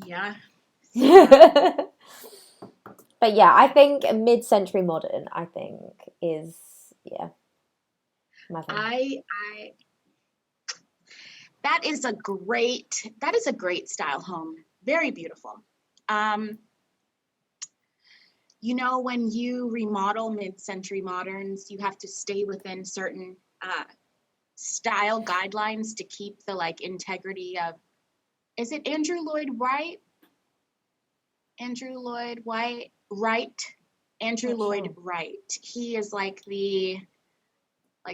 Yeah. But yeah, I think mid-century modern, is, yeah, my thing. I that is a great style home. Very beautiful. Um, when you remodel mid-century moderns, you have to stay within certain style guidelines to keep the integrity of, is it Andrew Lloyd Wright? Andrew Lloyd White Wright? Andrew Not Lloyd sure. Wright. He is the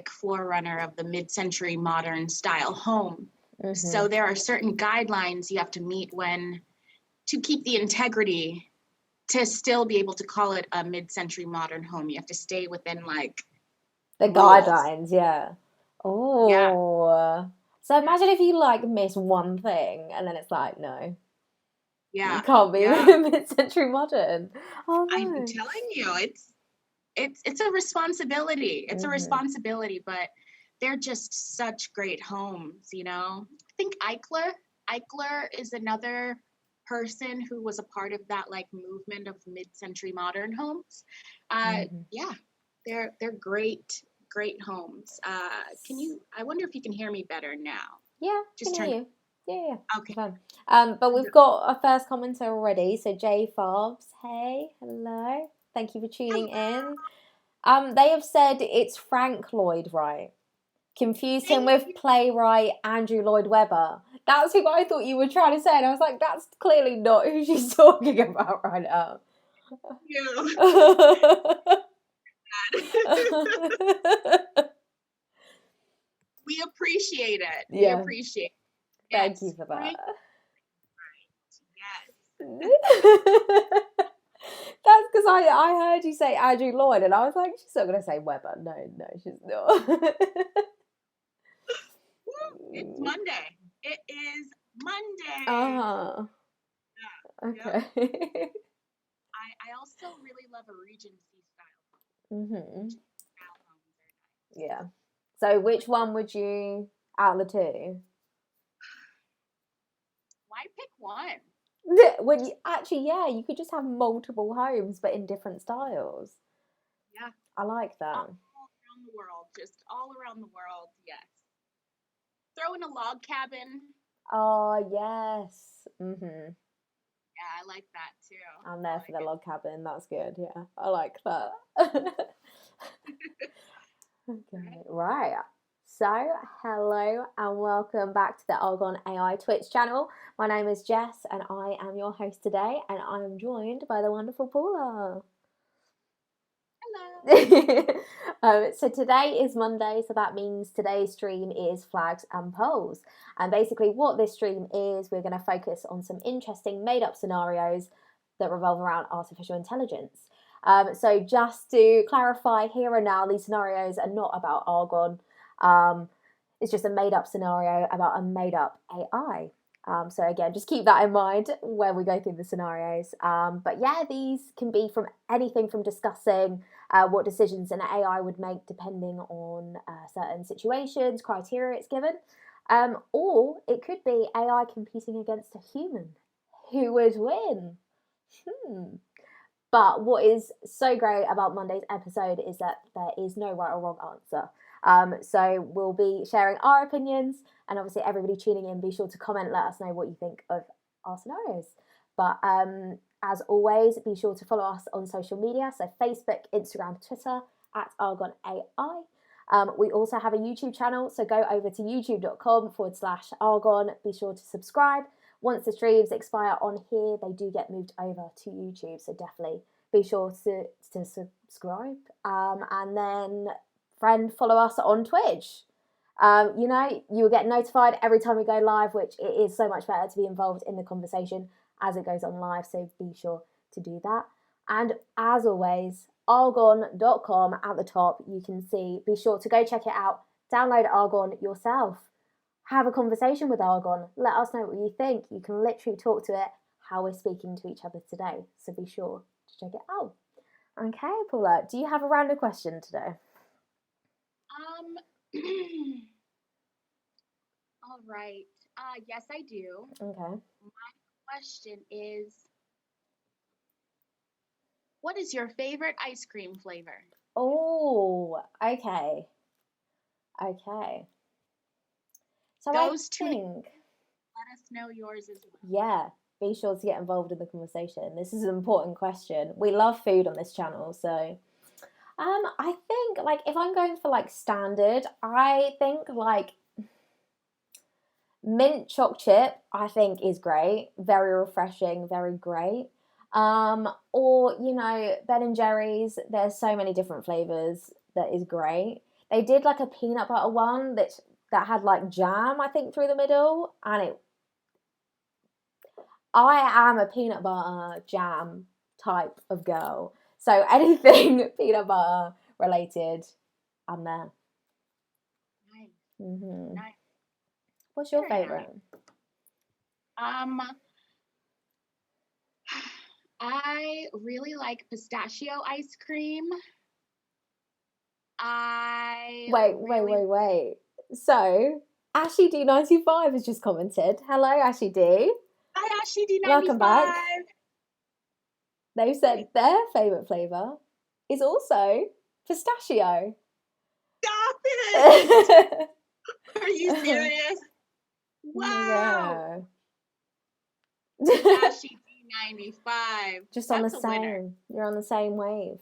forerunner of the mid-century modern style home. Mm-hmm. So there are certain guidelines you have to meet to keep the integrity, to still be able to call it a mid-century modern home. You have to stay within the rules. guidelines, yeah. Oh. Yeah. So imagine if you miss one thing and then it's no. Yeah. You can't be mid-century modern. Oh no. I'm telling you, it's a responsibility. It's a responsibility, but they're just such great homes, I think Eichler is another person who was a part of that movement of mid-century modern homes. Yeah, they're great homes. I wonder if you can hear me better now? Yeah, Just can hear you. Yeah. Okay. Fine. But we've got a first commenter already. So Jay Farbs, hey, hello. Thank you for tuning in. They have said it's Frank Lloyd Wright. Confused him with playwright Andrew Lloyd Webber. That's who I thought you were trying to say, and I was like, that's clearly not who she's talking about right now. We appreciate it. Yeah. We appreciate it. Thank you for that. Yes. That's because I heard you say Andrew Lloyd, and I was like, she's not going to say Webber. No, she's not. It's Monday. It is Monday. Okay. Yep. I also really love a Regency style. Mm-hmm. Yeah. So which one would you, out of the two? Why pick one? When you actually, yeah, you could just have multiple homes, but in different styles. Yeah. I like that. All around the world. Just all around the world, yes. Throw in a log cabin. Oh, yes. Mm-hmm. Yeah, I like that too. I'm there for the log cabin. That's good. Yeah, I like that. Okay, right. So, hello and welcome back to the Arghon AI Twitch channel. My name is Jess and I am your host today, and I am joined by the wonderful Paula. Hello. So today is Monday, so that means today's stream is flags and polls. And basically what this stream is, we're going to focus on some interesting made-up scenarios that revolve around artificial intelligence. So just to clarify here and now, these scenarios are not about Arghon. It's just a made-up scenario about a made-up AI. So again, just keep that in mind when we go through the scenarios. But yeah, these can be from anything from discussing what decisions an AI would make depending on certain situations, criteria it's given, or it could be AI competing against a human. Who would win? But what is so great about Monday's episode is that there is no right or wrong answer. So we'll be sharing our opinions, and obviously everybody tuning in, be sure to comment, let us know what you think of our scenarios. But as always, be sure to follow us on social media, so Facebook, Instagram, Twitter, at Arghon AI. We also have a YouTube channel, so go over to youtube.com/Arghon. Be sure to subscribe. Once the streams expire on here, they do get moved over to YouTube, so definitely be sure to subscribe. And then, follow us on Twitch. You will get notified every time we go live, which it is so much better to be involved in the conversation as it goes on live, so be sure to do that. And as always, arghon.com at the top, you can see, be sure to go check it out, download Arghon yourself, have a conversation with Arghon, let us know what you think. You can literally talk to it how we're speaking to each other today, so be sure to check it out. Okay, Paula, do you have a random question today? All right. Yes, I do. Okay. My question is, what is your favorite ice cream flavor? Oh, okay. Okay. So Those I two, let think, us know yours as well. yeah, be sure to get involved in the conversation. This is an important question. We love food on this channel, so I think like if I'm going for like standard, I think like mint choc chip I think is great, very refreshing, very great. Or you know, Ben and Jerry's, there's so many different flavors that is great. They did like a peanut butter one that had like jam I think through the middle, and I am a peanut butter jam type of girl. So anything peanut butter related, I'm there. Nice. Mm-hmm. Nice. What's your Very favorite? I really like pistachio ice cream. Wait. So, Ashley D95 has just commented. Hello, Ashley D. Hi, Ashley D95. Welcome back. They've said their favourite flavour is also pistachio. Stop it! Are you serious? Wow. Ashley D95. Just on the same. Winner. You're on the same wave.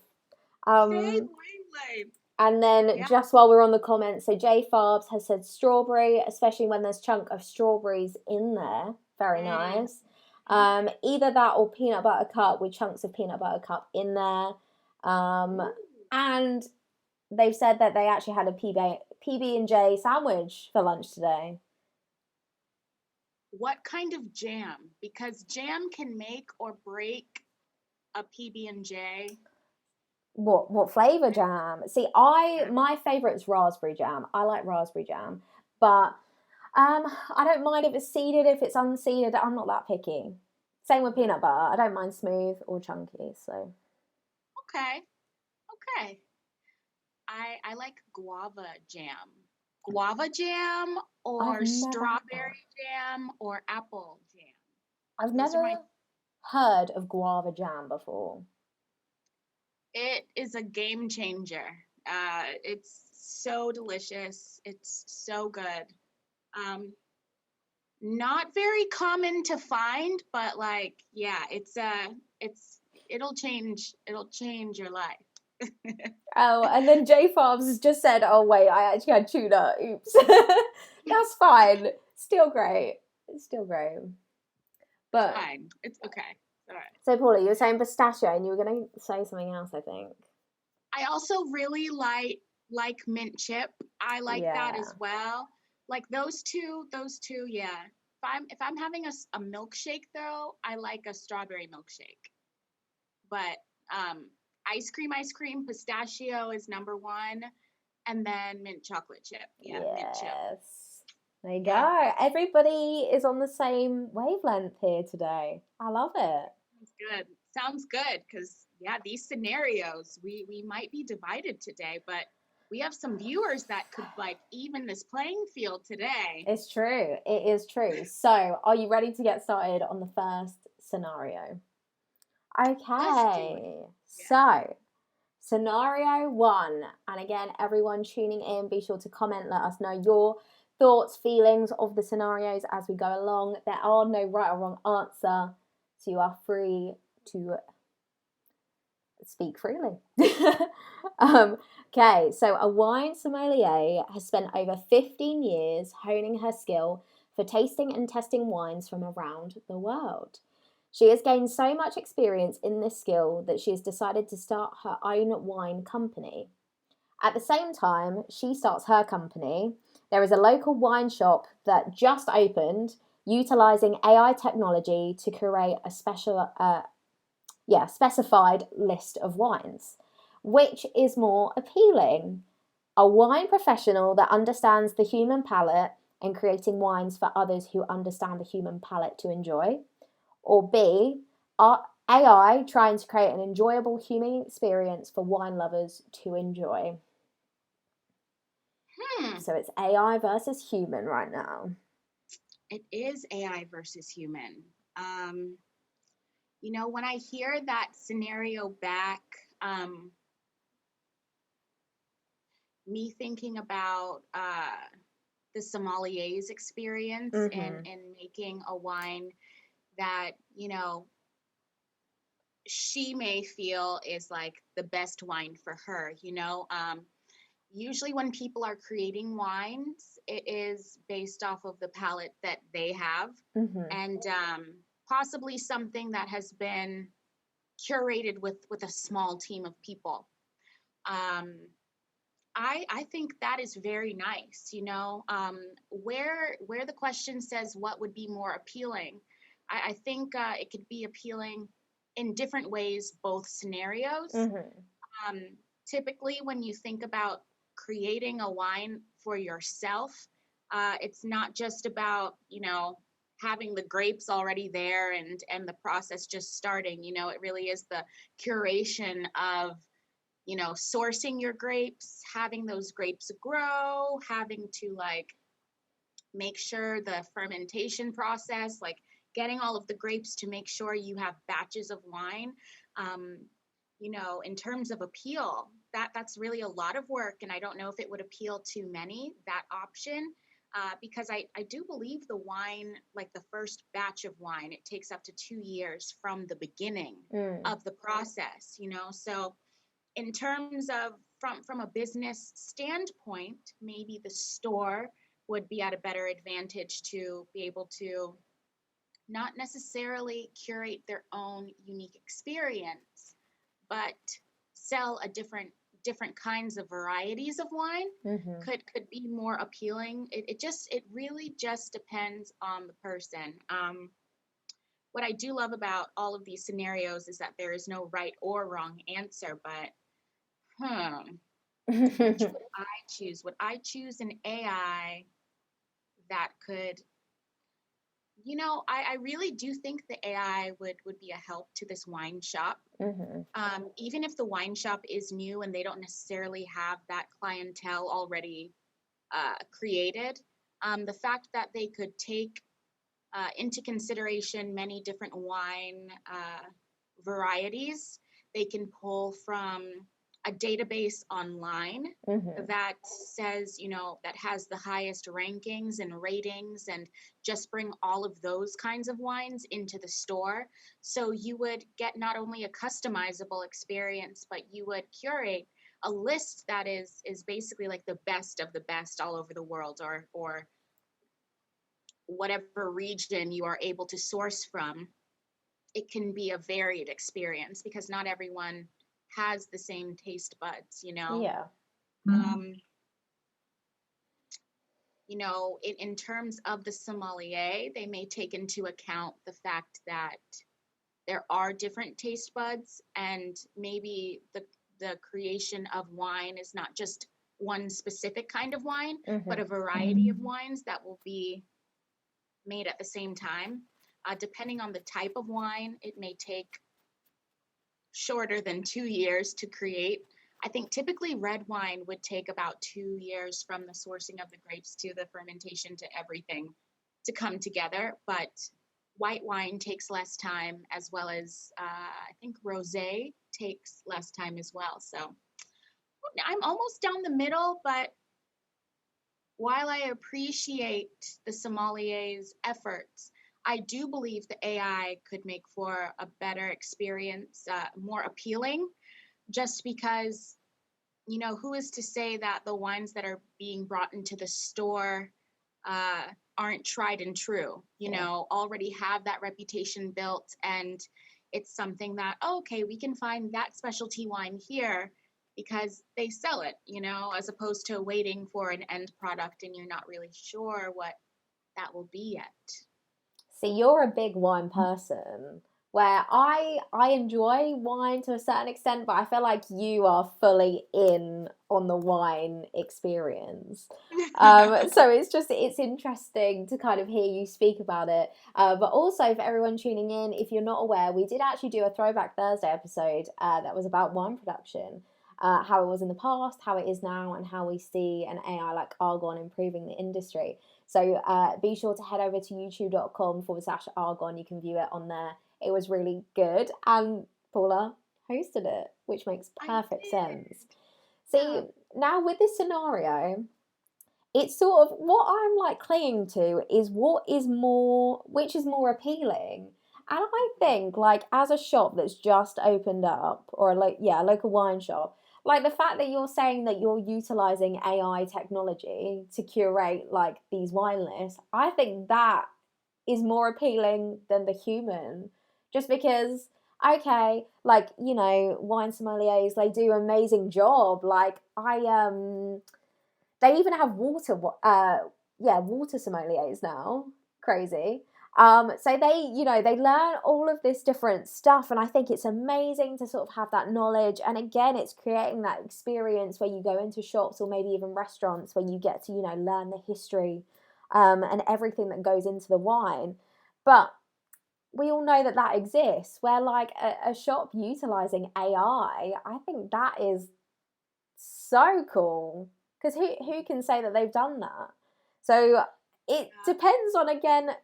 Same wavelength. And then just while we're on the comments, so J Farbs has said strawberry, especially when there's chunk of strawberries in there. Very nice. Either that or peanut butter cup with chunks of peanut butter cup in there. And they've said that they actually had a PB&J sandwich for lunch today. What kind of jam? Because jam can make or break a PB&J. What flavour jam? See, my favourite is raspberry jam. I like raspberry jam, but I don't mind if it's seeded, if it's unseeded. I'm not that picky. Same with peanut butter. I don't mind smooth or chunky. So okay. I like guava jam. Guava jam or strawberry jam or apple jam. I've never heard of guava jam before. It is a game changer. It's so delicious. It's so good. Not very common to find, but like, yeah, it'll change your life. Oh, and then J Farbs has just said, "Oh wait, I actually had tuna. Oops." That's fine. Still great. It's still great. But it's fine. It's okay. All right. So, Paula, you were saying pistachio, and you were going to say something else, I think. I also really like mint chip. I like that as well. Like those two, yeah. If I'm having a milkshake though, I like a strawberry milkshake. But ice cream, pistachio is number one, and then mint chocolate chip. Yeah, mint chip. There you go. Everybody is on the same wavelength here today. I love it. Sounds good, because these scenarios, we might be divided today, but we have some viewers that could like even this playing field today. It's true. It is true. So, are you ready to get started on the first scenario? Okay. So, scenario 1, and again, everyone tuning in, be sure to comment, let us know your thoughts, feelings of the scenarios as we go along. There are no right or wrong answer, so you are free to speak freely. Okay, so a wine sommelier has spent over 15 years honing her skill for tasting and testing wines from around the world. She has gained so much experience in this skill that she has decided to start her own wine company. At the same time she starts her company, there is a local wine shop that just opened, utilising AI technology to curate a specified list of wines. Which is more appealing? A wine professional that understands the human palate and creating wines for others who understand the human palate to enjoy? Or B, AI trying to create an enjoyable human experience for wine lovers to enjoy? So it's AI versus human right now. It is AI versus human. Um, when I hear that scenario back, me thinking about the sommelier's experience Mm-hmm. and making a wine that, she may feel is like the best wine for her. Usually when people are creating wines, it is based off of the palate that they have, Mm-hmm. and possibly something that has been curated with a small team of people. um, I think that is very nice. Where the question says what would be more appealing, I think it could be appealing in different ways, both scenarios. Mm-hmm. um, Typically, when you think about creating a wine for yourself, it's not just about, having the grapes already there and the process just starting. It really is the curation of, sourcing your grapes, having those grapes grow, having to like make sure the fermentation process, like getting all of the grapes to make sure you have batches of wine. Um, in terms of appeal, that's really a lot of work, and I don't know if it would appeal to many, that option. Because I do believe the wine, like the first batch of wine, it takes up to 2 years from the beginning Mm. of the process. So in terms of from a business standpoint, maybe the store would be at a better advantage to be able to not necessarily curate their own unique experience, but sell a different kinds of varieties of wine. Mm-hmm. Could be more appealing. It really just depends on the person. What I do love about all of these scenarios is that there is no right or wrong answer, but which would I choose? Would I choose an AI that could, I really do think the AI would be a help to this wine shop. Mm-hmm. Even if the wine shop is new and they don't necessarily have that clientele already created, the fact that they could take into consideration many different wine varieties. They can pull from a database online Mm-hmm. that says, that has the highest rankings and ratings, and just bring all of those kinds of wines into the store. So you would get not only a customizable experience, but you would curate a list that is basically like the best of the best all over the world, or whatever region you are able to source from. It can be a varied experience because not everyone has the same taste buds. Yeah. Um, in terms of the sommelier, they may take into account the fact that there are different taste buds, and maybe the creation of wine is not just one specific kind of wine, but Mm-hmm. a variety of wines that will be made at the same time. Depending on the type of wine, it may take shorter than 2 years to create. I think typically red wine would take about 2 years from the sourcing of the grapes to the fermentation to everything to come together. But white wine takes less time, as well as I think rosé takes less time as well. So I'm almost down the middle, but while I appreciate the sommelier's efforts, I do believe the AI could make for a better experience, more appealing, just because, who is to say that the wines that are being brought into the store uh, aren't tried and true, Yeah. already have that reputation built, and it's something that, oh, okay, we can find that specialty wine here because they sell it, as opposed to waiting for an end product and you're not really sure what that will be yet. See, you're a big wine person, where I enjoy wine to a certain extent, but I feel like you are fully in on the wine experience. So it's interesting to kind of hear you speak about it. But also for everyone tuning in, if you're not aware, we did actually do a Throwback Thursday episode that was about wine production. How it was in the past, how it is now, and how we see an AI like Arghon improving the industry. So be sure to head over to youtube.com/Arghon. You can view it on there. It was really good. And Paula hosted it, which makes perfect sense. See, now with this scenario, it's sort of what I'm like clinging to is which is more appealing. And I think, like, as a shop that's just opened up, or a local wine shop, like the fact that you're saying that you're utilizing AI technology to curate like these wine lists, I think that is more appealing than the human. Just because, okay, like, you know, wine sommeliers, they do an amazing job. Like they even have water sommeliers now. Crazy. So they learn all of this different stuff, and I think it's amazing to sort of have that knowledge. And again, it's creating that experience where you go into shops or maybe even restaurants where you get to, learn the history, and everything that goes into the wine. But we all know that exists, where like a shop utilizing AI, I think that is so cool. Because who can say that they've done that? So it depends on, again,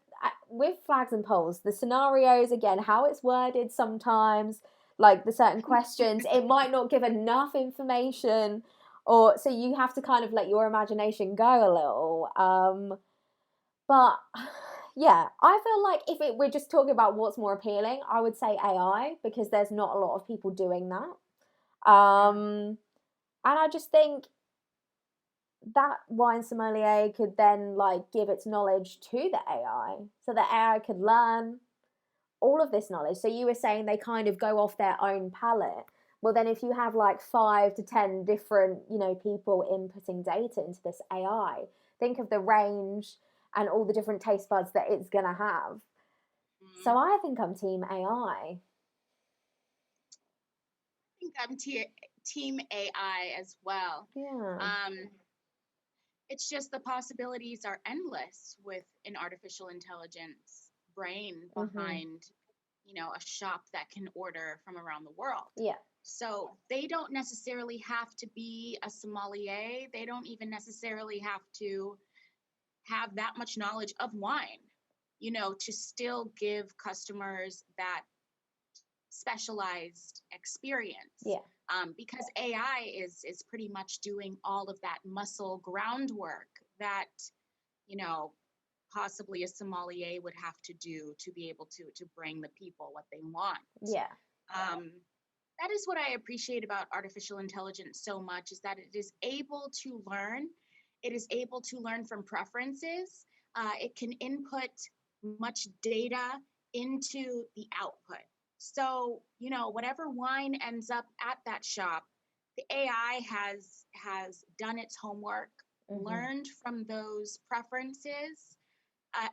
with flags and polls, the scenarios, again, how it's worded sometimes, like the certain questions, it might not give enough information, or so you have to kind of let your imagination go a little. But yeah, I feel like if we're just talking about what's more appealing, I would say AI, because there's not a lot of people doing that. And I just think that wine sommelier could then like give its knowledge to the AI, so the AI could learn all of this knowledge. So you were saying they kind of go off their own palette. Well, then if you have like 5 to 10 different, people inputting data into this AI, think of the range and all the different taste buds that it's going to have. So I think I'm team AI. I think I'm team AI as well. Yeah. It's just the possibilities are endless with an artificial intelligence brain behind, a shop that can order from around the world. Yeah. So they don't necessarily have to be a sommelier. They don't even necessarily have to have that much knowledge of wine, to still give customers that specialized experience. Yeah. Because AI is pretty much doing all of that muscle groundwork that, possibly a sommelier would have to do to be able to bring the people what they want. Yeah. That is what I appreciate about artificial intelligence so much, is that it is able to learn. It is able to learn from preferences. It can input much data into the output. So, whatever wine ends up at that shop, the AI has done its homework, learned from those preferences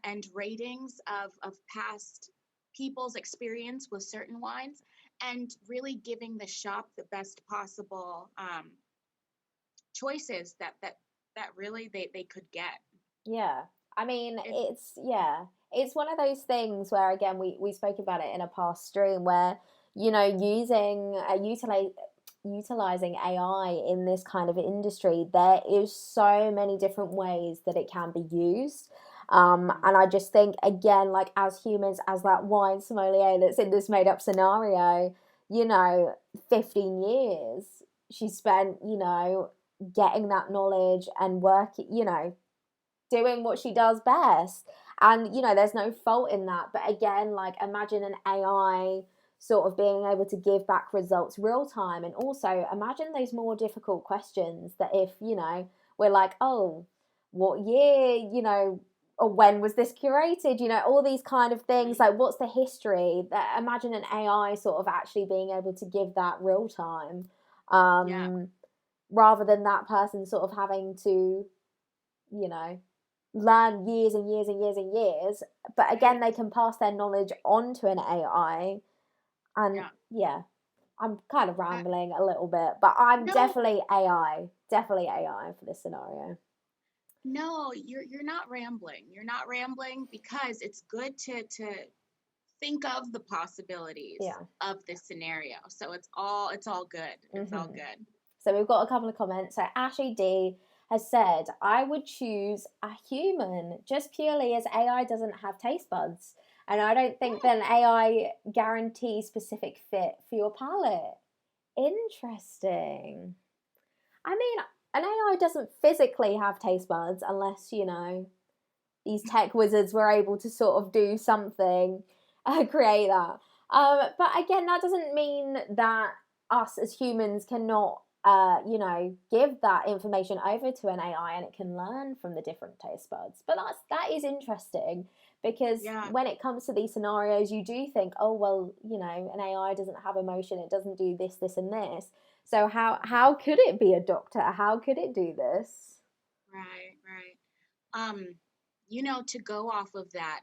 and ratings of past people's experience with certain wines, and really giving the shop the best possible choices that really they could get. Yeah. I mean, it's one of those things where, again, we spoke about it in a past stream, where, utilizing AI in this kind of industry, there is so many different ways that it can be used. And I just think, again, like as humans, as that wine sommelier that's in this made up scenario, 15 years she spent, getting that knowledge and working, doing what she does best. And, there's no fault in that. But again, like imagine an AI sort of being able to give back results real time. And also imagine those more difficult questions that if, we're like, oh, what year, or when was this curated, all these kind of things, like what's the history, that imagine an AI sort of actually being able to give that real time, rather than that person sort of having to, learn years and years and years and years. But again, they can pass their knowledge on to an AI. And I'm kind of rambling a little bit, but I'm definitely AI for this scenario. No, you're not rambling. You're not rambling, because it's good to think of the possibilities of this scenario. So it's all good. It's all good. So we've got a couple of comments. So Ashley D has said, I would choose a human just purely as AI doesn't have taste buds. And I don't think that an AI guarantees specific fit for your palate. Interesting. I mean, an AI doesn't physically have taste buds unless, these tech wizards were able to sort of do something, create that. But again, that doesn't mean that us as humans cannot, give that information over to an AI and it can learn from the different taste buds. But that is interesting because when it comes to these scenarios, you do think, oh, well, an AI doesn't have emotion. It doesn't do this, this, and this. So how could it be a doctor? How could it do this? Right. To go off of that,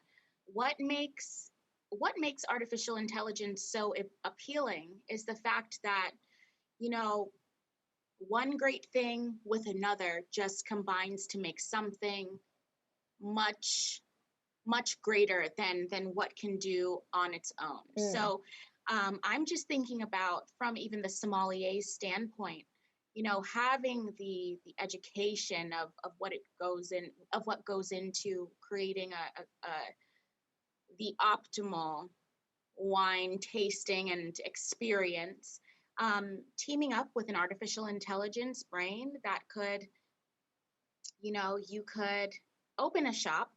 what makes artificial intelligence so appealing is the fact that, one great thing with another just combines to make something much much greater than what can do on its own. So I'm just thinking about from even the sommelier standpoint, having the education of what goes into creating the optimal wine tasting and experience, teaming up with an artificial intelligence brain that could, you could open a shop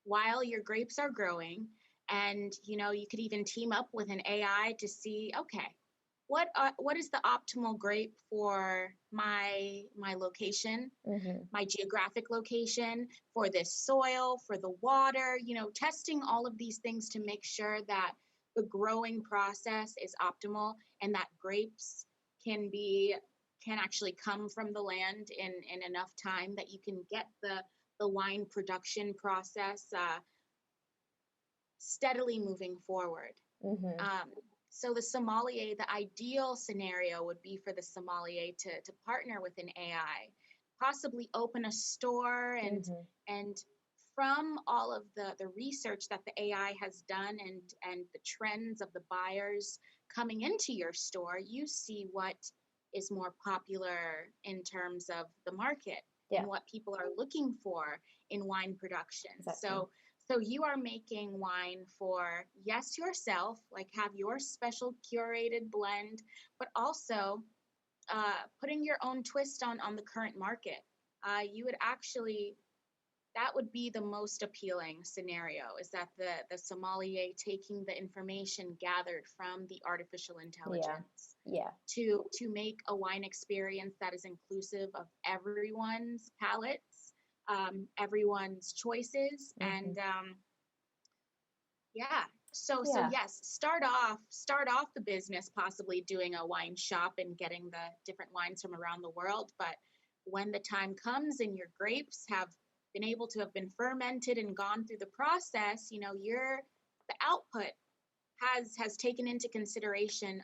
while your grapes are growing, and you could even team up with an AI to see, okay, what is the optimal grape for my location, my geographic location, for this soil, for the water, testing all of these things to make sure that the growing process is optimal and that grapes can actually come from the land in enough time that you can get the wine production process steadily moving forward. So the sommelier, the ideal scenario would be for the sommelier to partner with an AI, possibly open a store, and from all of the research that the AI has done and the trends of the buyers coming into your store, you see what is more popular in terms of the market and what people are looking for in wine production. Exactly. So you are making wine for, yes, yourself, like have your special curated blend, but also putting your own twist on the current market. You would actually, that would be the most appealing scenario, is that the sommelier taking the information gathered from the artificial intelligence to make a wine experience that is inclusive of everyone's palates, everyone's choices, and so yes, start off the business possibly doing a wine shop and getting the different wines from around the world, but when the time comes and your grapes have been able to have been fermented and gone through the process, the output has taken into consideration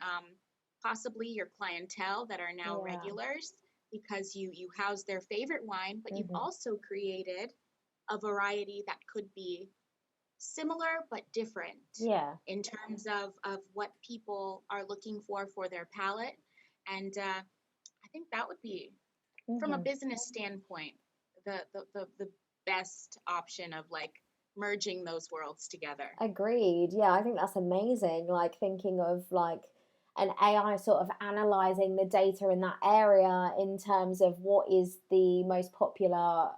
possibly your clientele that are now regulars, because you house their favorite wine, but you've also created a variety that could be similar but different in terms of what people are looking for their palate. And I think that would be, from a business standpoint, the best option of like merging those worlds together. Agreed. Yeah, I think that's amazing. Like thinking of like an AI sort of analyzing the data in that area in terms of what is the most popular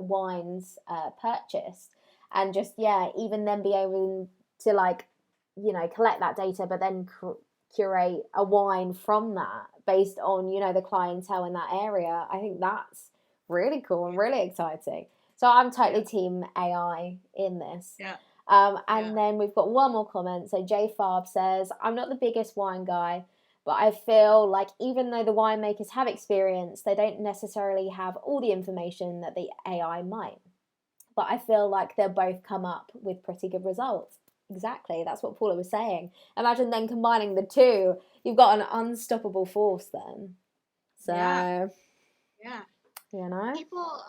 wines purchased, and just even then be able to like collect that data, but then curate a wine from that based on the clientele in that area. I think that's really cool and really exciting. So I'm totally team AI in this. Then we've got one more comment. So J Farb says, I'm not the biggest wine guy, but I feel like even though the winemakers have experience, they don't necessarily have all the information that the AI might. But I feel like they'll both come up with pretty good results. Exactly. That's what Paula was saying. Imagine then combining the two. You've got an unstoppable force then. So, People,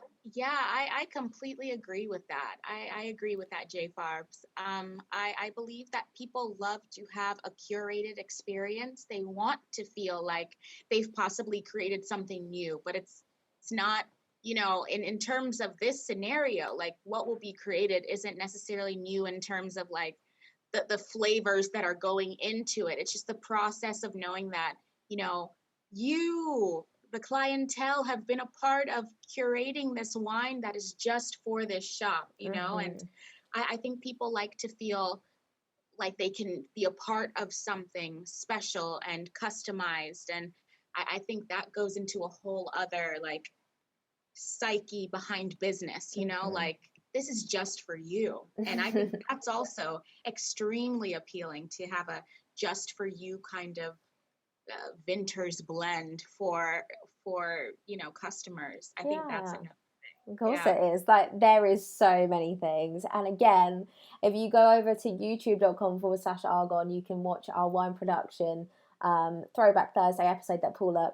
I completely agree with that. I agree with that, J Farbs. I believe that people love to have a curated experience. They want to feel like they've possibly created something new, but it's not, in terms of this scenario, like what will be created isn't necessarily new in terms of like the flavors that are going into it. It's just the process of knowing that, you, the clientele, have been a part of curating this wine that is just for this shop, and I think people like to feel like they can be a part of something special and customized. And I think that goes into a whole other like psyche behind business, like this is just for you. And I think that's also extremely appealing, to have a just for you kind of Vinters blend for customers. I think that's another thing. Of course it is. Like, there is so many things. And again, if you go over to youtube.com/Arghon, you can watch our wine production Throwback Thursday episode that Paula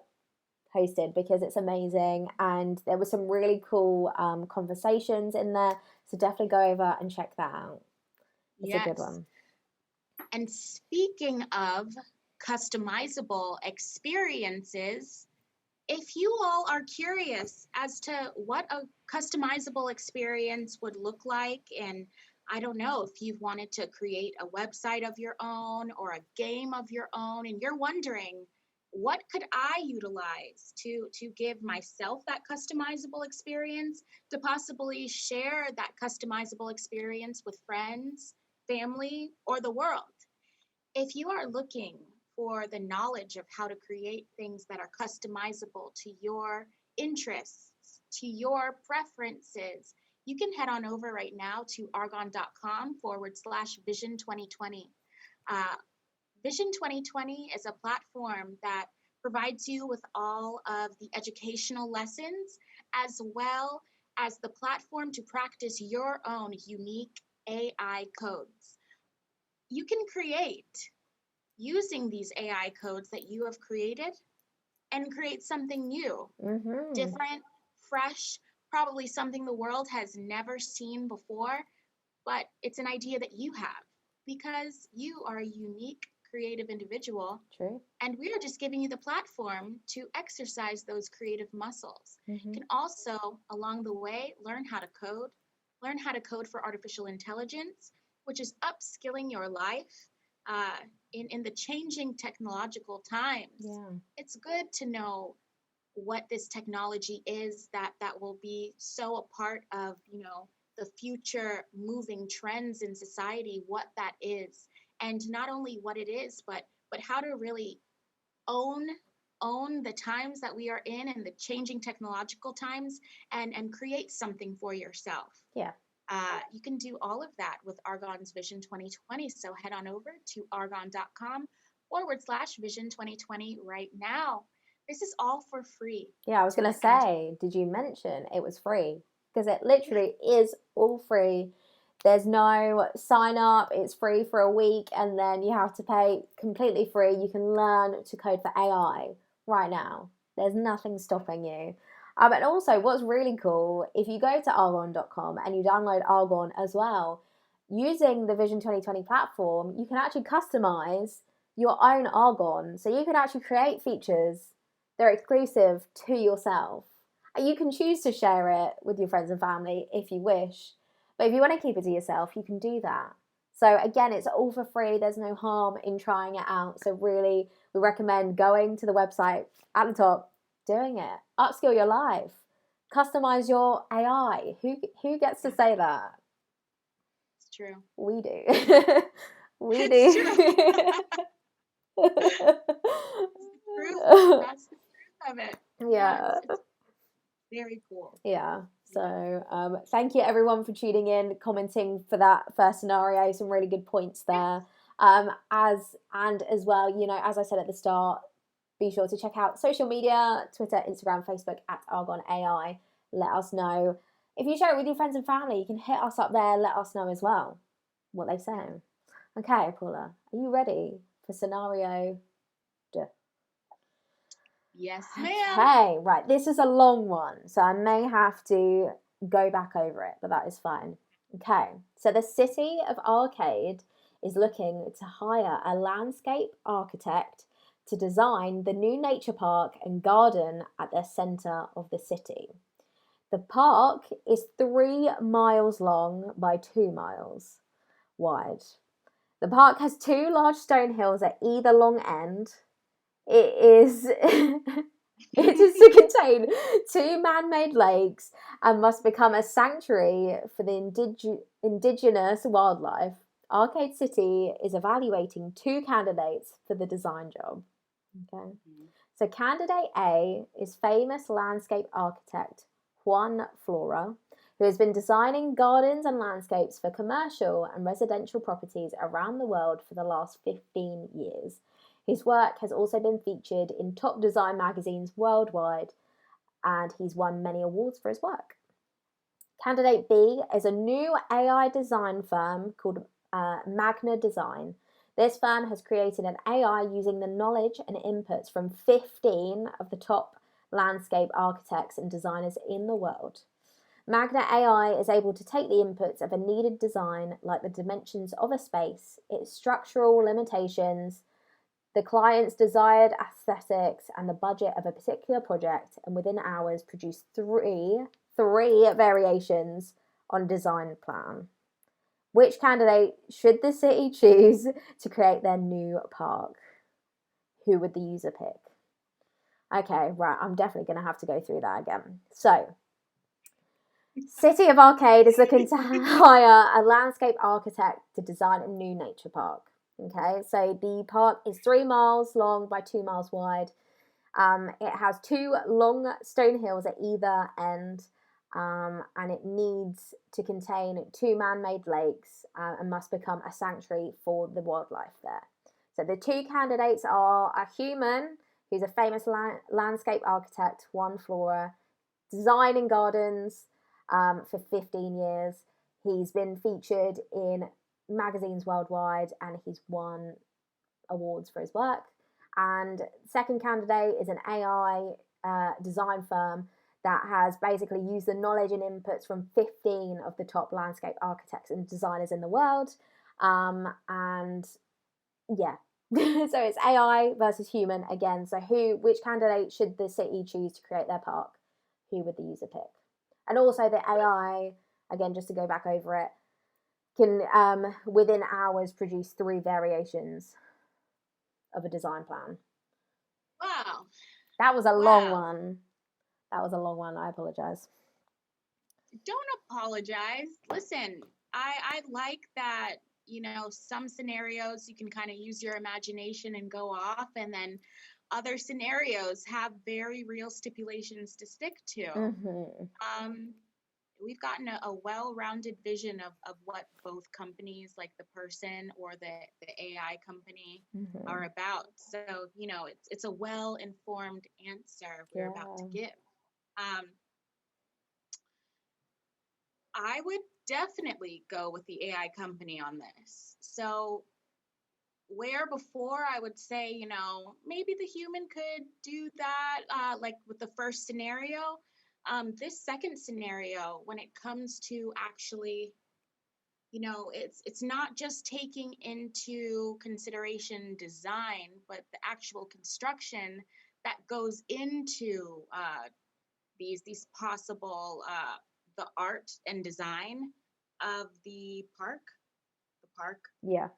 hosted, because it's amazing. And there were some really cool conversations in there. So definitely go over and check that out. It's a good one. And speaking of customizable experiences, if you all are curious as to what a customizable experience would look like, and I don't know if you've wanted to create a website of your own or a game of your own, and you're wondering, what could I utilize to give myself that customizable experience, to possibly share that customizable experience with friends, family, or the world? If you are looking for the knowledge of how to create things that are customizable to your interests, to your preferences, you can head on over right now to arghon.com/Vision 2020. Vision 2020 is a platform that provides you with all of the educational lessons, as well as the platform to practice your own unique AI codes. You can create, using these AI codes that you have created, and create something new, different, fresh, probably something the world has never seen before, but it's an idea that you have, because you are a unique, creative individual. True. And we are just giving you the platform to exercise those creative muscles. You can also, along the way, learn how to code for artificial intelligence, which is upskilling your life in the changing technological times. It's good to know what this technology is that will be so a part of, the future moving trends in society, what that is. And not only what it is, but how to really own the times that we are in, and the changing technological times, and create something for yourself. You can do all of that with Arghon's Vision 2020. So head on over to arghon.com/Vision 2020 right now. This is all for free. Yeah, I was going to say, did you mention it was free? Because it literally is all free. There's no sign up. It's free for a week, and then you have to pay completely free. You can learn to code for AI right now. There's nothing stopping you. And also, what's really cool, if you go to arghon.com and you download Arghon as well, using the Vision 2020 platform, you can actually customize your own Arghon. So you can actually create features that are exclusive to yourself. And you can choose to share it with your friends and family if you wish. But if you want to keep it to yourself, you can do that. So again, it's all for free. There's no harm in trying it out. So really, we recommend going to the website at the top, doing it. Upskill your life. Customize your AI. Who gets to say that? It's true. We do. We do. That's the truth of it. Yeah. It's very cool. Yeah. So thank you everyone for tuning in, commenting for that first scenario. Some really good points there. As well, as I said at the start, be sure to check out social media, Twitter, Instagram, Facebook at Arghon AI. Let us know. If you share it with your friends and family, you can hit us up there. Let us know as well what they say. Okay, Paula, are you ready for scenario? Yes, ma'am. Okay, right. This is a long one, so I may have to go back over it, but that is fine. Okay, so the city of Arcade is looking to hire a landscape architect to design the new nature park and garden at the centre of the city. The park is 3 miles long by 2 miles wide. The park has 2 large stone hills at either long end. It is it is to contain 2 man-made lakes and must become a sanctuary for the indigenous wildlife. Arcade City is evaluating 2 candidates for the design job. Okay. So candidate A is famous landscape architect Juan Flora, who has been designing gardens and landscapes for commercial and residential properties around the world for the last 15 years. His work has also been featured in top design magazines worldwide, and he's won many awards for his work. Candidate B is a new AI design firm called Magna Design. This firm has created an AI using the knowledge and inputs from 15 of the top landscape architects and designers in the world. Magna AI is able to take the inputs of a needed design, like the dimensions of a space, its structural limitations, the client's desired aesthetics, and the budget of a particular project, and within hours produce three variations on a design plan. Which candidate should the city choose to create their new park? Who would the user pick? Okay, right, I'm definitely going to have to go through that again. So, City of Arcade is looking to hire a landscape architect to design a new nature park. Okay, so the park is 3 miles long by 2 miles wide. It has 2 long stone hills at either end, and it needs to contain 2 man-made lakes and must become a sanctuary for the wildlife there. So the 2 candidates are a human, who's a famous landscape architect, Juan Flora, designing gardens for 15 years. He's been featured in magazines worldwide, and he's won awards for his work. And second candidate is an AI design firm that has basically used the knowledge and inputs from 15 of the top landscape architects and designers in the world. And yeah, so it's AI versus human again. So which candidate should the city choose to create their park? Who would the user pick? And also the AI, again, just to go back over it, can within hours produce 3 variations of a design plan. Wow. That was a long one. I apologize. Don't apologize. Listen, I like that, some scenarios you can kind of use your imagination and go off, and then other scenarios have very real stipulations to stick to. Mm-hmm. We've gotten a well-rounded vision of what both companies, like the person or the AI company, Mm-hmm. are about. So, it's a well-informed answer we're about to give. I would definitely go with the AI company on this. So, where before I would say, maybe the human could do that, like with the first scenario, this second scenario, when it comes to actually, it's not just taking into consideration design, but the actual construction that goes into these possible the art and design of the park. Yeah.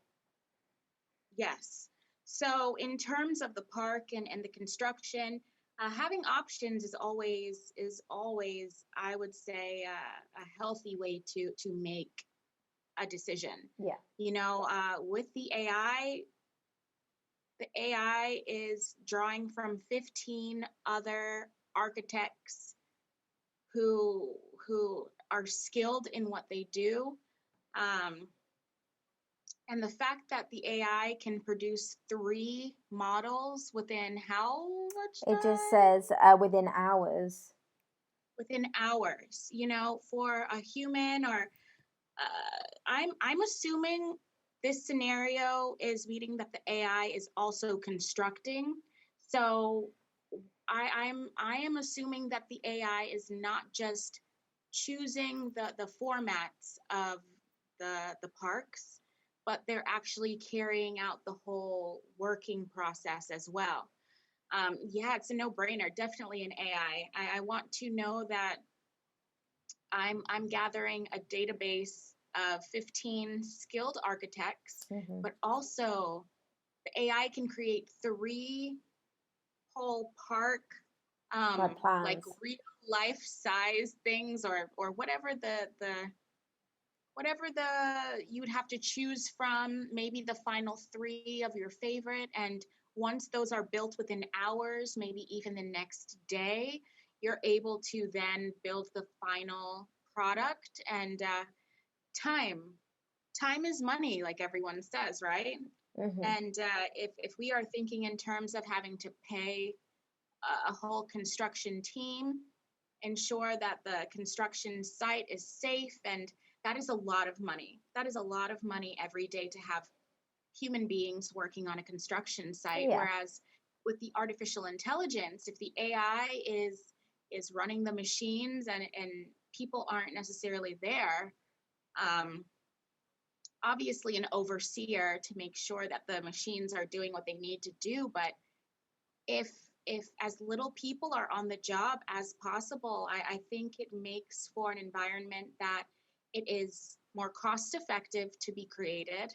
Yes. So in terms of the park and the construction, having options is always I would say a healthy way to make a decision. Yeah. With the AI is drawing from 15 other architects who are skilled in what they do. And the fact that the AI can produce 3 models within how much time? It just says within hours. Within hours, for a human, or I'm assuming this scenario is meaning that the AI is also constructing. So I am assuming that the AI is not just choosing the formats of the parks, but they're actually carrying out the whole working process as well. Yeah, it's a no-brainer. Definitely an AI. I want to know that I'm gathering a database of 15 skilled architects, but also the AI can create 3 whole park, Like like plans. real life size things, or whatever the you would have to choose from, maybe the final 3 of your favorite. And once those are built within hours, maybe even the next day, you're able to then build the final product. And time time is money, like everyone says, right? And if we are thinking in terms of having to pay a whole construction team, ensure that the construction site is safe, and that is a lot of money. That is a lot of money every day to have human beings working on a construction site. Yeah. Whereas with the artificial intelligence, if the AI is running the machines, and people aren't necessarily there, um, obviously an overseer to make sure that the machines are doing what they need to do. But if if as little people are on the job as possible, I think it makes for an environment that it is more cost effective to be created,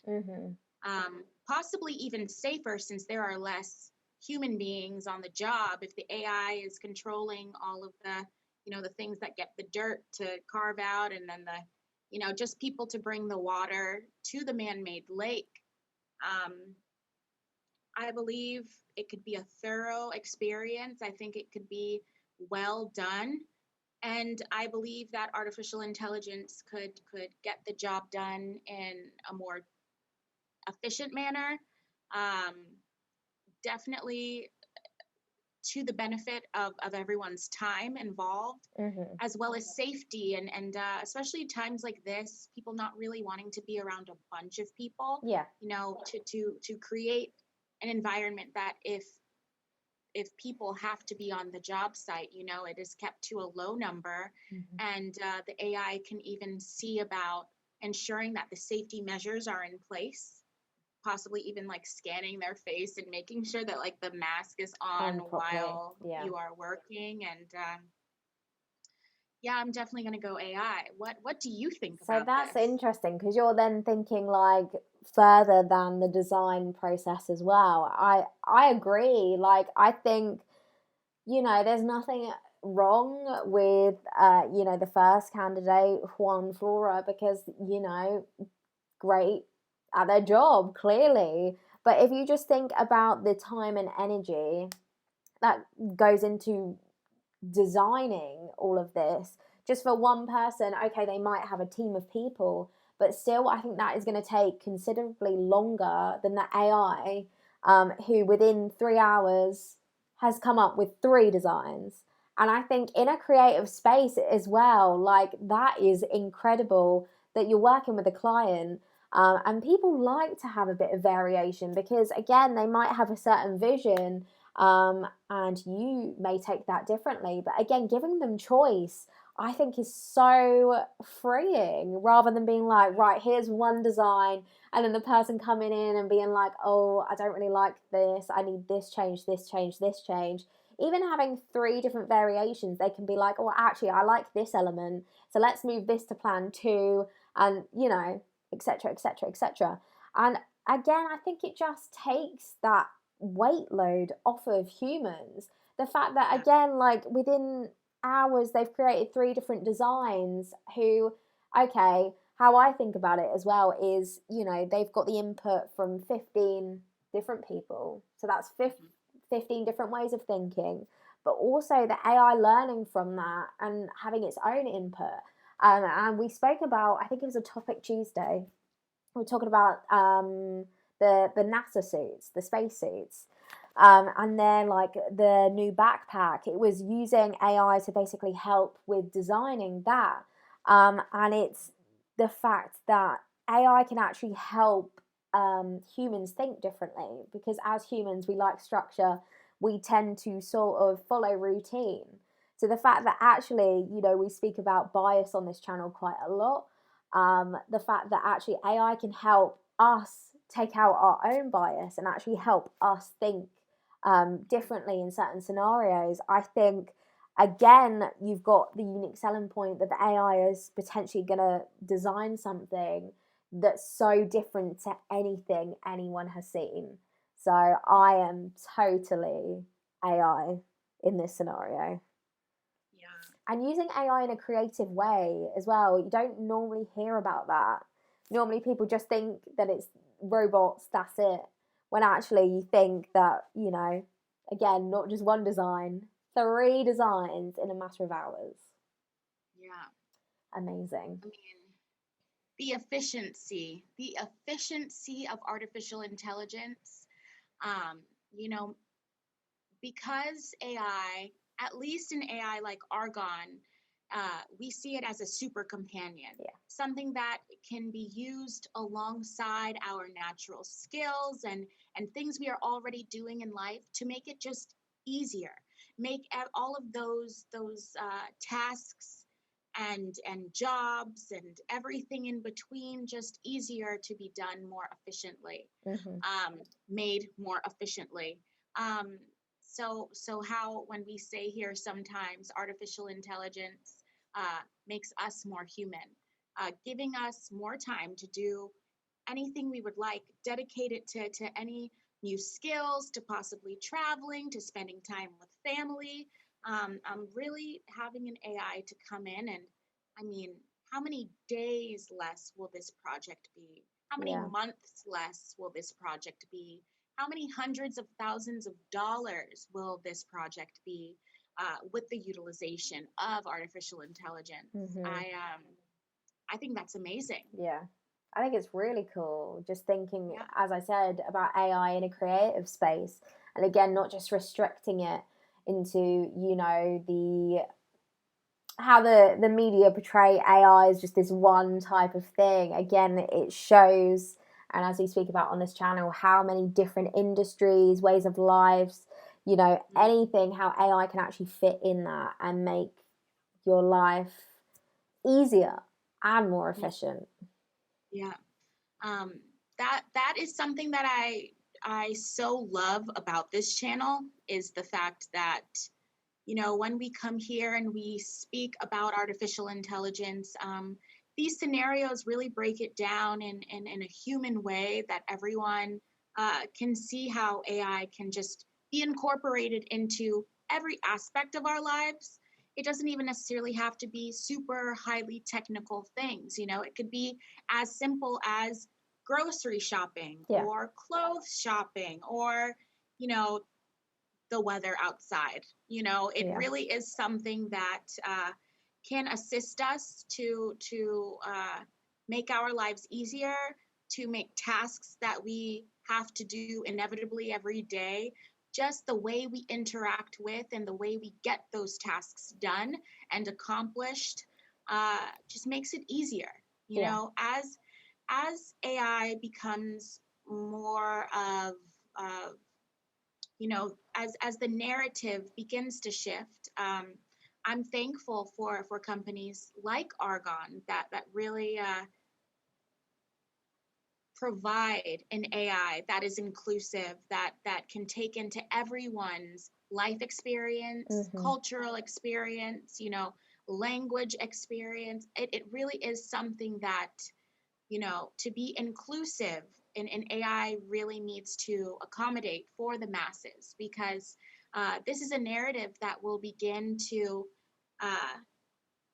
possibly even safer, since there are less human beings on the job. If the AI is controlling all of the things that get the dirt to carve out, and then just people to bring the water to the man-made lake, um, I believe it could be a thorough experience. I think it could be well done. And I believe that artificial intelligence could get the job done in a more efficient manner. Um, Definitely to the benefit of everyone's time involved, as well as safety, and especially times like this, people not really wanting to be around a bunch of people. Yeah. To create an environment that if people have to be on the job site, it is kept to a low number. And the AI can even see about ensuring that the safety measures are in place, possibly even like scanning their face and making sure that like the mask is on Properly. while Yeah. you are working. And yeah, I'm definitely going to go AI. What do you think So about that's this? interesting because you're then thinking like further than the design process as well. I agree. Like I think there's nothing wrong with the first candidate, Juan Flora, because great at their job clearly. But if you just think about the time and energy that goes into designing all of this, just for one person, okay, they might have a team of people, but still I think that is going to take considerably longer than the AI, who within 3 hours has come up with 3 designs. And I think in a creative space as well, like that is incredible that you're working with a client, and people like to have a bit of variation because again they might have a certain vision, and you may take that differently. But again, giving them choice, I think, is so freeing rather than being like, right, here's one design, and then the person coming in and being like, oh, I don't really like this, I need this change, this change, this change. Even having 3 different variations, they can be like, oh, actually, I like this element, so let's move this to plan 2, and etc., etc., etc. And again, I think it just takes that weight load off of humans. The fact that Yeah. again, like within hours, they've created 3 different designs. Who, okay, how I think about it as well is, they've got the input from 15 different people, so that's 15 different ways of thinking, but also the AI learning from that and having its own input. And we spoke about, I think it was a topic Tuesday, we were talking about the NASA suits, the space suits, and then like the new backpack. It was using AI to basically help with designing that, and it's the fact that AI can actually help humans think differently, because as humans we like structure, we tend to sort of follow routine. So the fact that actually, we speak about bias on this channel quite a lot, the fact that actually AI can help us take out our own bias and actually help us think differently in certain scenarios, I think again, you've got the unique selling point that the AI is potentially going to design something that's so different to anything anyone has seen. So I am totally AI in this scenario. Yeah. And using AI in a creative way as well. You don't normally hear about that. Normally people just think that it's robots, that's it. When actually you think that, you know, again, not just one design, 3 designs in a matter of hours. Yeah. Amazing. I mean, the efficiency of artificial intelligence, um, you know, because AI, at least an AI like Arghon, we see it as a super companion, Yeah. something that can be used alongside our natural skills and things we are already doing in life to make it just easier, make all of those tasks and jobs and everything in between just easier to be done more efficiently, Mm-hmm. made more efficiently. Um, so how when we say here sometimes artificial intelligence makes us more human, giving us more time to do anything we would like, dedicate it to any new skills, to possibly traveling, to spending time with family. Really having an AI to come in and, I mean, how many days less will this project be? How many Yeah. months less will this project be? How many hundreds of thousands of dollars will this project be with the utilization of artificial intelligence? Mm-hmm. I think that's amazing. Yeah. I think it's really cool just thinking, Yeah. as I said, about AI in a creative space. And again, not just restricting it into, you know, the how the media portray AI as just this one type of thing. Again, it shows, and as we speak about on this channel, how many different industries, ways of lives, you know, Mm. anything, how AI can actually fit in that and make your life easier and more Yeah. efficient. Yeah. Um, that is something that I so love about this channel is the fact that, you know, when we come here and we speak about artificial intelligence, these scenarios really break it down in a human way that everyone can see how AI can just be incorporated into every aspect of our lives. It doesn't even necessarily have to be super highly technical things. You know, it could be as simple as grocery shopping Yeah. or clothes shopping or, you know, the weather outside. You know, it Yeah. really is something that can assist us to make our lives easier, to make tasks that we have to do inevitably every day. Just the way we interact with and the way we get those tasks done and accomplished just makes it easier. You Yeah. know, as AI becomes more of you know, as the narrative begins to shift, I'm thankful for companies like Arghon that really provide an AI that is inclusive, that can take into everyone's life experience, Mm-hmm. cultural experience, you know, language experience. It really is something that, you know, to be inclusive in AI really needs to accommodate for the masses because this is a narrative that will begin to uh,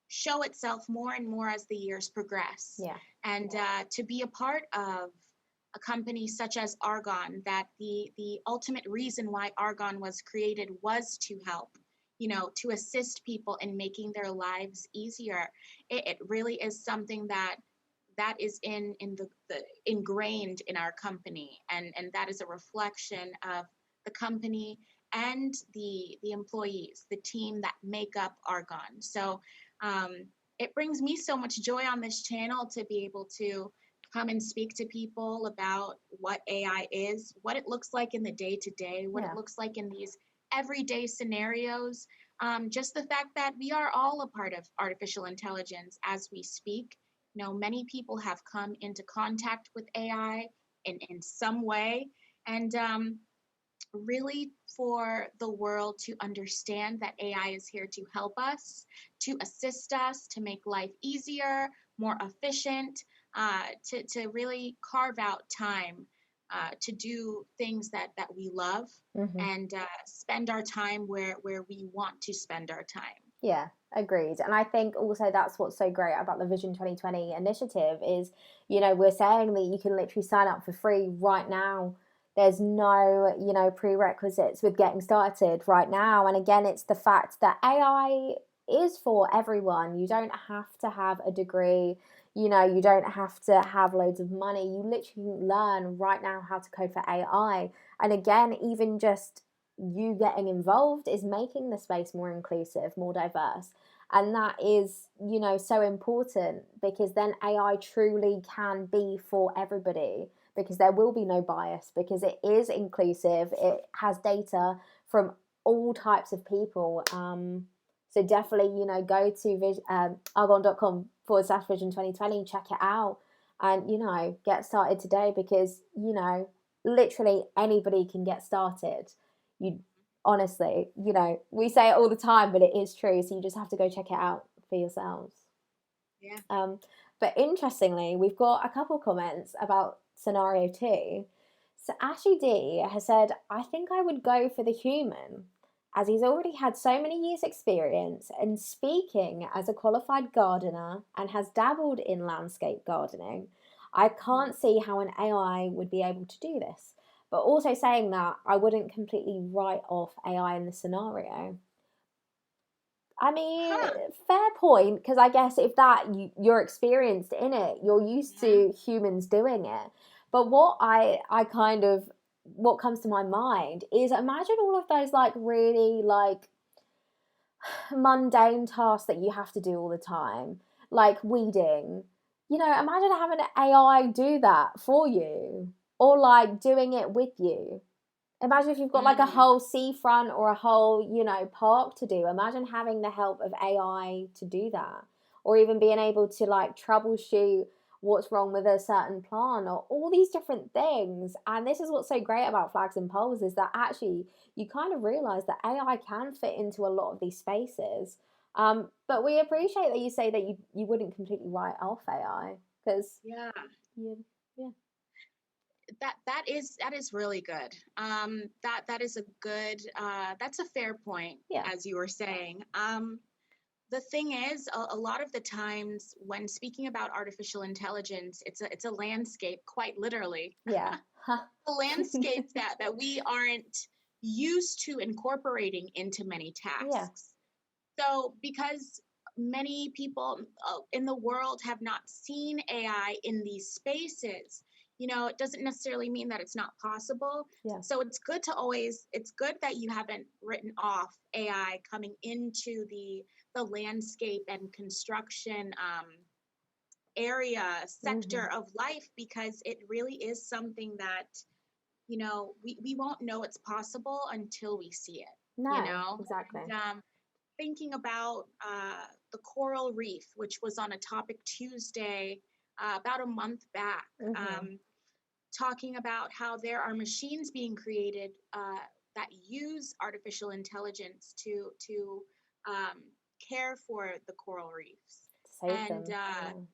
show itself more and more as the years progress. Yeah. And to be a part of a company such as Arghon, that the ultimate reason why Arghon was created was to help, you know, to assist people in making their lives easier. It really is something that is in the ingrained in our company, and that is a reflection of the company and the employees, the team that make up Arghon. So um, it brings me so much joy on this channel to be able to come and speak to people about what AI is, what it looks like in the day to day, what it Yeah. looks like in these everyday scenarios. Just the fact that we are all a part of artificial intelligence as we speak. You know, many people have come into contact with AI in some way. And really for the world to understand that AI is here to help us, to assist us, to make life easier, more efficient, to really carve out time to do things that we love Hmm. and spend our time where we want to spend our time. Yeah, agreed. And I think also that's what's so great about the Vision 2020 initiative is, we're saying that you can literally sign up for free right now. There's no, prerequisites with getting started right now. And again, it's the fact that AI is for everyone. You don't have to have a degree, you don't have to have loads of money. You literally learn right now how to code for AI. And again, even just you getting involved is making the space more inclusive, more diverse. And that is, so important because then AI truly can be for everybody because there will be no bias because it is inclusive. It has data from all types of people. So definitely, go to arghon.com/vision 2020, check it out and, get started today because, literally anybody can get started. You honestly, we say it all the time, but it is true. So you just have to go check it out for yourselves. Yeah. Um, but interestingly, we've got a couple comments about scenario 2. So Ashley D has said, I think I would go for the human, as he's already had so many years' experience in speaking as a qualified gardener and has dabbled in landscape gardening. I can't see how an AI would be able to do this. But also saying that, I wouldn't completely write off AI in the scenario. I mean, Huh. fair point, because I guess if you're experienced in it, you're used Yeah. to humans doing it. But what comes to my mind is imagine all of those like really like mundane tasks that you have to do all the time, like weeding. Imagine having an AI do that for you or like doing it with you. Imagine if you've got like a Mm. whole seafront or a whole, park to do. Imagine having the help of AI to do that. Or even being able to like troubleshoot what's wrong with a certain plant or all these different things. And this is what's so great about flags and poles is that actually you kind of realize that AI can fit into a lot of these spaces. But we appreciate that you say that you wouldn't completely write off AI because Yeah. you, yeah, That is really good. That is a good that's a fair point, yeah, as you were saying. The thing is, a lot of the times when speaking about artificial intelligence, it's a landscape, quite literally. yeah, A landscape that we aren't used to incorporating into many yeah, tasks. So because many people in the world have not seen AI in these spaces, it doesn't necessarily mean that it's not possible. yeah. So it's good that you haven't written off AI coming into the landscape and construction area Hmm. sector of life because it really is something that we won't know it's possible until we see it. No, exactly. And thinking about the coral reef, which was on a topic Tuesday about a month back, Hmm. talking about how there are machines being created that use artificial intelligence to um, care for the coral reefs, Save and them.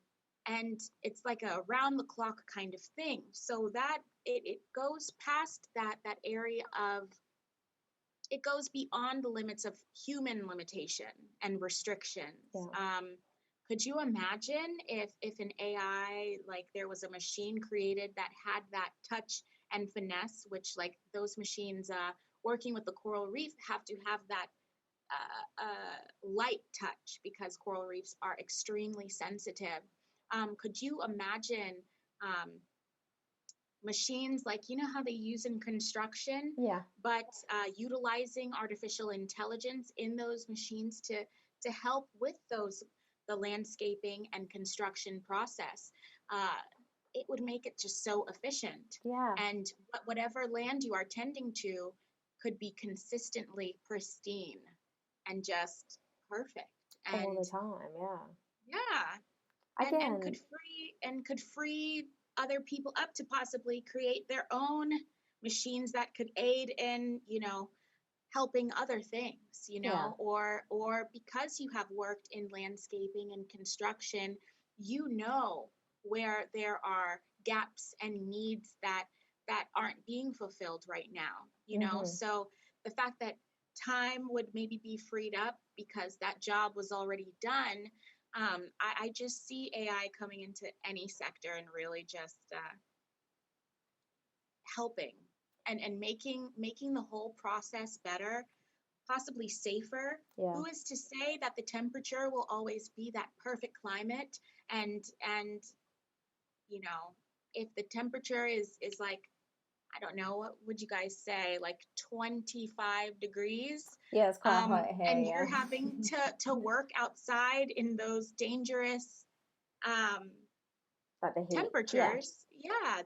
Yeah. it's like a round the clock kind of thing. So that it goes past that area of it goes beyond the limits of human limitation and restrictions. Yeah. Could you imagine if an AI, like there was a machine created that had that touch and finesse, which like those machines working with the coral reef have to have that light touch because coral reefs are extremely sensitive. Could you imagine um, machines like how they use in construction, Yeah. but utilizing artificial intelligence in those machines to help with the landscaping and construction process? uh, it would make it just so efficient, Yeah. and whatever land you are tending to could be consistently pristine and just perfect. All And the time. Yeah. yeah, and Again, could free other people up to possibly create their own machines that could aid in, helping other things, Yeah. or because you have worked in landscaping and construction, where there are gaps and needs that aren't being fulfilled right now, Mm-hmm. so the fact that time would maybe be freed up because that job was already done. I just see AI coming into any sector and really just helping and making the whole process better, possibly safer. Yeah. Who is to say that the temperature will always be that perfect climate? And you know, if the temperature is like, I don't know, what would you guys say, like 25 degrees, Yeah, it's quite hot here, and yeah. you're having to work outside in those dangerous um, Like the heat. Yeah. temperatures, yeah,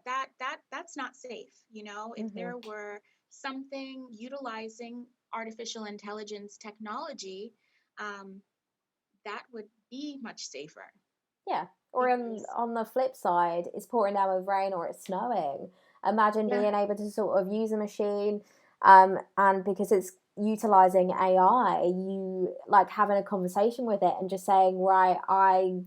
that's not safe. If Mm-hmm. there were something utilizing artificial intelligence technology, um, that would be much safer Yeah. Or because, on the flip side, it's pouring down with rain or it's snowing. Imagine yeah. being able to sort of use a machine, and because it's utilizing AI, you like having a conversation with it and just saying, right, I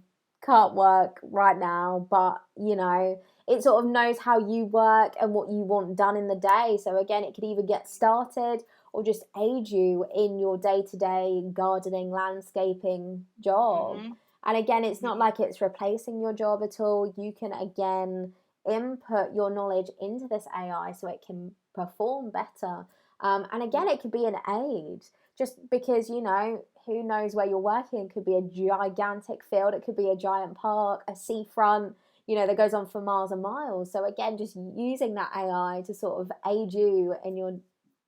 can't work right now, but it sort of knows how you work and what you want done in the day. So again, it could either get started or just aid you in your day to day gardening, landscaping job. Hmm. And again, it's not Hmm. like it's replacing your job at all. You can again input your knowledge into this AI so it can perform better. And again, it could be an aid just because, who knows where you're working. It could be a gigantic field, it could be a giant park, a seafront, that goes on for miles and miles. So again, just using that AI to sort of aid you in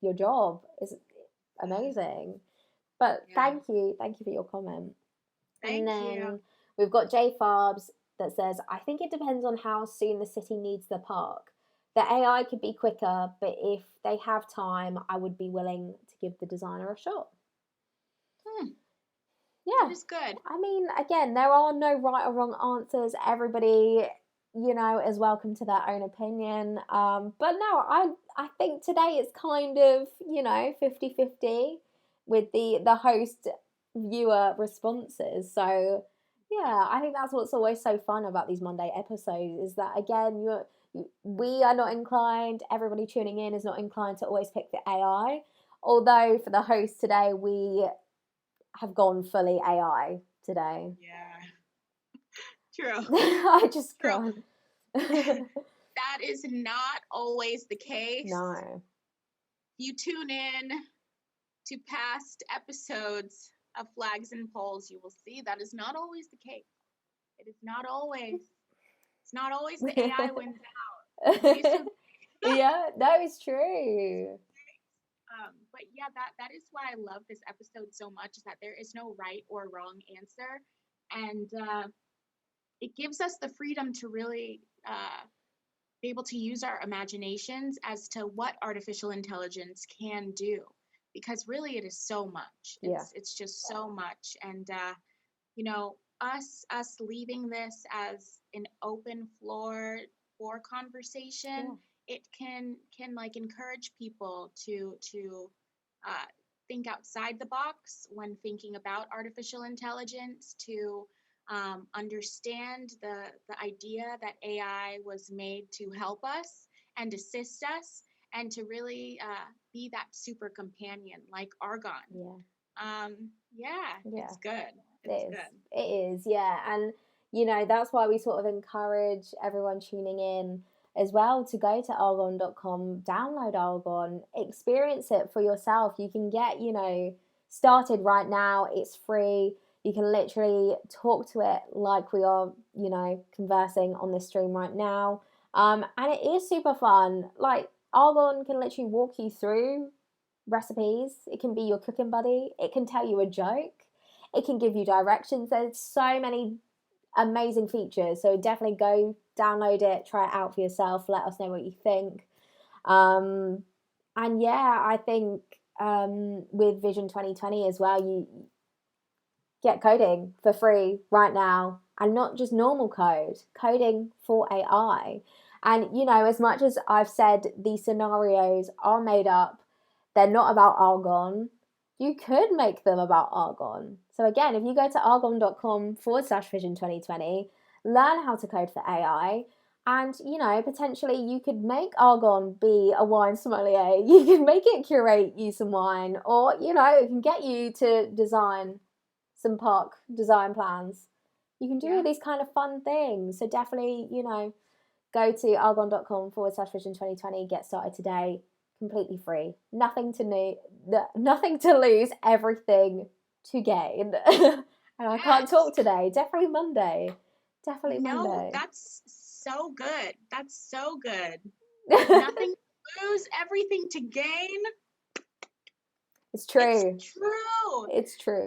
your job is amazing. But Yeah. thank you for your comment. And Thank you. then we've got J Farbs that says, I think it depends on how soon the city needs the park. The AI could be quicker, but if they have time, I would be willing to give the designer a shot. Hmm, that Yeah. is good. I mean, again, there are no right or wrong answers. Everybody, is welcome to their own opinion. But no, I think today it's kind of, 50-50 with the host viewer responses. So, yeah, I think that's what's always so fun about these Monday episodes is that, again, we are not inclined, everybody tuning in is not inclined to always pick the AI. Although for the host today, we have gone fully AI today. Yeah. True. I just True. can't. That is not always the case. No. If you tune in to past episodes of Flags and Poles, you will see that is not always the case. It is not always. It's not always the AI wins out. Face to Yeah, that is true. But yeah, that is why I love this episode so much, is that there is no right or wrong answer, and it gives us the freedom to really be able to use our imaginations as to what artificial intelligence can do, because really it is so much. Yeah. It's just so much, and us leaving this as an open floor for conversation, Yeah. it can like encourage people to uh, think outside the box when thinking about artificial intelligence, to understand the idea that AI was made to help us and assist us, and to really be that super companion like Arghon. Yeah. Yeah, Yeah. it's good. It It's is. good. It is, yeah. And, that's why we sort of encourage everyone tuning in as well to go to arghon.com, download Arghon, experience it for yourself. You can get, started right now. It's free. You can literally talk to it like we are, conversing on this stream right now. And it is super fun. Like, Arghon can literally walk you through recipes. It can be your cooking buddy. It can tell you a joke. It can give you directions. There's so many amazing features. So definitely go download it, try it out for yourself. Let us know what you think. Um, and yeah, I think with Vision 2020 as well, you get coding for free right now, and not just normal code, coding for AI. And, you know, as much as I've said these scenarios are made up, they're not about Arghon, you could make them about Arghon. So again, if you go to arghon.com/vision 2020, learn how to code for AI, and, you know, potentially you could make Arghon be a wine sommelier. You can make it curate you some wine, or, you know, it can get you to design some park design plans. You can do all these kind of fun things. So definitely, you know, go to arghon.com/vision 2020, get started today, completely free. Nothing to lose, everything to gain. And I can't talk today. Definitely Monday. No, that's so good. That's so good. Nothing to lose, everything to gain. It's true. It's true. It's true.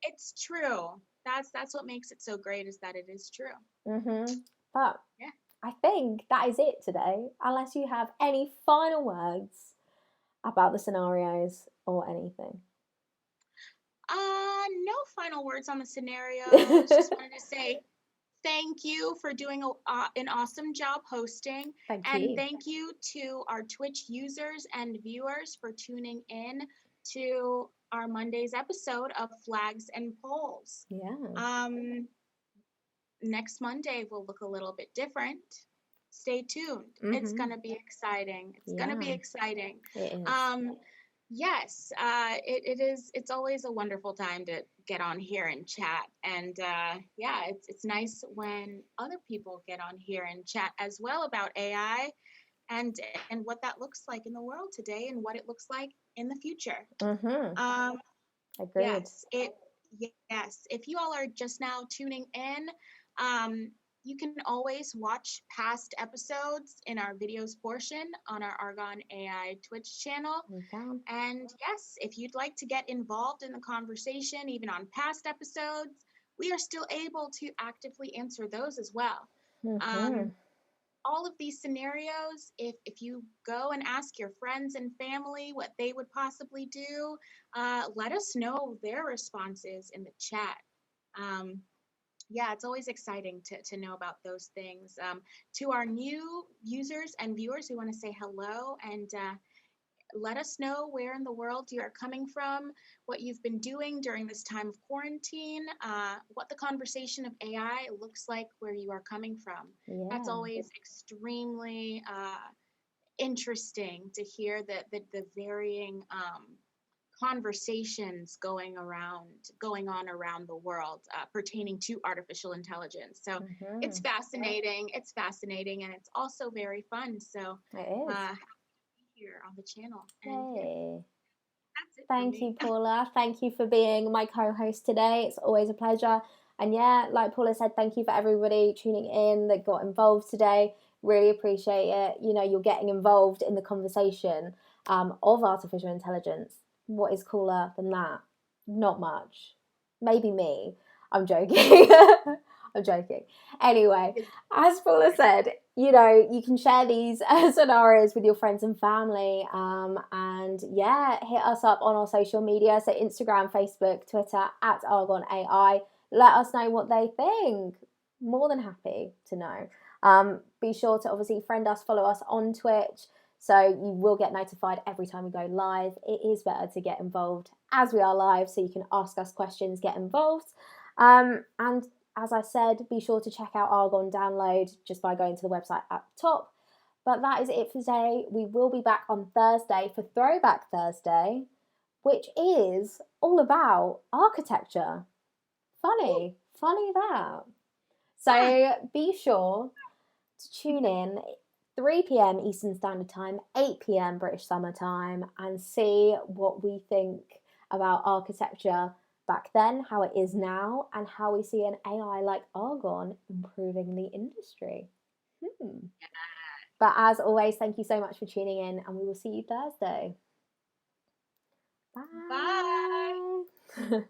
It's true. That's what makes it so great, is that it is true. But yeah, I think that is it today, unless you have any final words about the scenarios or anything. No final words on the scenarios. Just wanted to say thank you for doing an awesome job hosting. Thank you. And thank you to our Twitch users and viewers for tuning in to our Monday's episode of Flags and Polls. Yeah. Next Monday will look a little bit different. Stay tuned. It's gonna be exciting. It's gonna be exciting. It is. Yes, it's always a wonderful time to get on here and chat. And yeah, it's nice when other people get on here and chat as well about AI and what that looks like in the world today and what it looks like in the future. Agreed. Yes. If you all are just now tuning in, you can always watch past episodes in our videos portion on our Arghon AI Twitch channel. And yes, if you'd like to get involved in the conversation, even on past episodes, we are still able to actively answer those as well. All of these scenarios, if you go and ask your friends and family what they would possibly do, let us know their responses in the chat. Yeah, it's always exciting to know about those things. To our new users and viewers, we want to say hello and let us know where in the world you are coming from, what you've been doing during this time of quarantine, what the conversation of AI looks like where you are coming from. Yeah. That's always extremely interesting to hear the varying conversations going on around the world pertaining to artificial intelligence. So it's fascinating. It's fascinating, and it's also very fun. So it is. Here on the channel. And that's it. Thank you, Paula. Thank you for being my co-host today. It's always a pleasure. And yeah, like Paula said, thank you for everybody tuning in that got involved today. Really appreciate it. You know, you're getting involved in the conversation of artificial intelligence. What is cooler than that? Not much. Maybe me. I'm joking. I'm joking. Anyway, as Paula said, you know, you can share these scenarios with your friends and family. And yeah, hit us up on our social media. So Instagram, Facebook, Twitter, @Arghon AI. Let us know what they think. More than happy to know. Be sure to obviously friend us, follow us on Twitch, so you will get notified every time we go live. It is better to get involved as we are live, so you can ask us questions, get involved. And as I said, be sure to check out Arghon download just by going to the website at the top. But that is it for today. We will be back on Thursday for Throwback Thursday, which is all about architecture. Funny that. So be sure to tune in 3 p.m. Eastern Standard Time, 8 p.m. British Summer Time, and see what we think about architecture back then, how it is now, and how we see an AI like Arghon improving the industry. But as always, thank you so much for tuning in, and we will see you Thursday. Bye.